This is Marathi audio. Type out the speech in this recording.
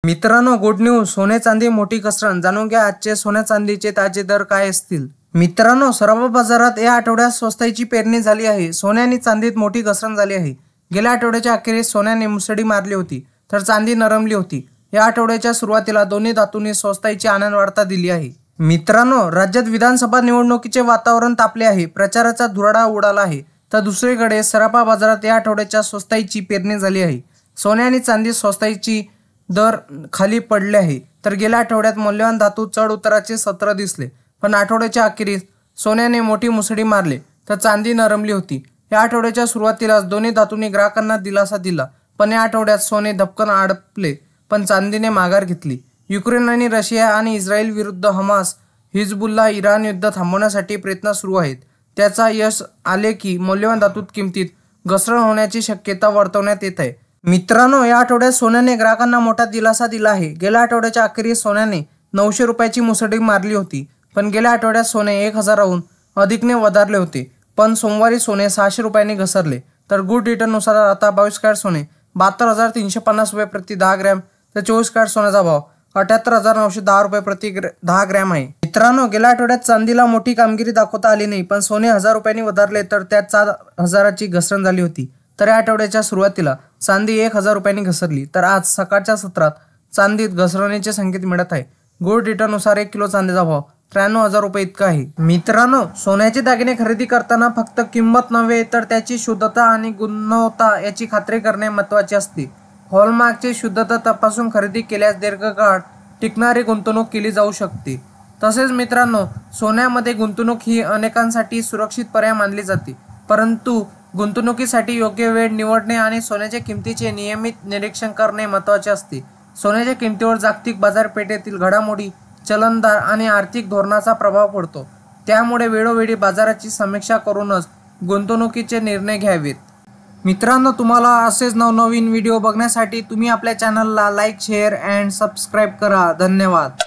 मित्रांनो, गुड न्यूज, सोने चांदी मोठी घसरण. जाणून घ्या आजचे सोने चांदीचे ताजे दर काय असतील. मित्रांनो, सर्व बाजारात या आठवड्यात स्वस्ताची पेरणी झाली आहे. सोने आणि चांदीत मोठी घसरण झाली आहे. गेल्या आठवड्याच्या अखेरीस सोन्याने मुसळी मारली होती, तर चांदी नरमली होती. या आठवड्याच्या सुरुवातीला दोन्ही धातूंनी स्वस्ताची आनंद वार्ता दिली आहे. मित्रांनो, राज्यात विधानसभा निवडणुकीचे वातावरण तापले आहे. प्रचाराचा धुराडा उडाला आहे. तर दुसरीकडे सराफा बाजारात या आठवड्याच्या स्वस्ताची पेरणी झाली आहे. सोने आणि चांदी स्वस्ताची दर खाली पडले आहे. तर गेल्या आठवड्यात मौल्यवान धातू चढ उताराचे सत्र दिसले, पण आठवड्याच्या अखेरीस सोन्याने मोठी मुसळी मारली, तर चांदी नरमली होती. या आठवड्याच्या सुरुवातीलाच दोन्ही धातूंनी ग्राहकांना दिलासा दिला, पण या आठवड्यात सोने धपकन आडपले, पण चांदीने माघार घेतली. युक्रेन आणि रशिया आणि इस्रायल विरुद्ध हमास, हिजबुल्ला, इराण युद्ध थांबवण्यासाठी प्रयत्न सुरू आहेत. त्याचा यश आले की मौल्यवान धातूत किमतीत घसरण होण्याची शक्यता वर्तवण्यात येत आहे. मित्रांनो, या आठवड्यात सोन्याने ग्राहकांना मोठा दिलासा दिला आहे. गेल्या आठवड्याच्या अखेरीस सोन्याने 900 रुपयाची मुसळी मारली होती, पण गेल्या आठवड्यात सोने 1000हून अधिकने वधारले होते. पण सोमवारी सोने 600 रुपयांनी घसरले. तर गुड रिटर्ननुसार आता 22 कॅरेट सोने 72,350 रुपये प्रति 10 ग्रॅम, तर 24 कॅरेट सोन्याचा भाव 78,910 रुपये प्रति 10 ग्रॅम आहे. मित्रांनो, गेल्या आठवड्यात चांदीला मोठी कामगिरी दाखवता आली नाही, पण सोने 1000 रुपयांनी वधारले, तर त्यात 4000ची घसरण झाली होती. तर या आठवड्याच्या सुरुवातीला चांदी 1000 रुपयांनी घसरली, तर आज सकाळच्या सत्रात चांदीत घसरणीचे संकेत मिळत आहे. गोल्ड रिटर्ननुसार 1 किलो चांदीचा भाव 93,000 रुपये इतका आहे. मित्रांनो, सोन्याचे दागिने खरेदी करताना फक्त किंमत नव्हे, तर त्याची शुद्धता आणि गुणवत्ता याची खात्री करणे महत्त्वाचे असते. हॉलमार्कची शुद्धता तपासून खरेदी केल्यास दीर्घकाळ टिकणारी गुंतवणूक केली जाऊ शकते. तसेच मित्रांनो, सोन्यामध्ये गुंतवणूक ही अनेकांसाठी सुरक्षित पर्याय मानली जाते, परंतु गुंतवणुकीसाठी योग्य वेळ निवडणे आणि सोन्याच्या किमतीचे नियमित निरीक्षण करणे महत्त्वाचे असते. सोन्याच्या किमतीवर जागतिक बाजारपेठेतील घडामोडी, चलन दर आणि आर्थिक धोरणाचा प्रभाव पडतो. त्यामुळे वेळोवेळी बाजाराची समीक्षा करूनच गुंतवणुकीचे निर्णय घ्यावेत. मित्रांनो, तुम्हाला असेच नवनवीन व्हिडिओ बघण्यासाठी तुम्ही आपल्या चॅनलला लाईक, शेअर अँड सबस्क्राईब करा. धन्यवाद.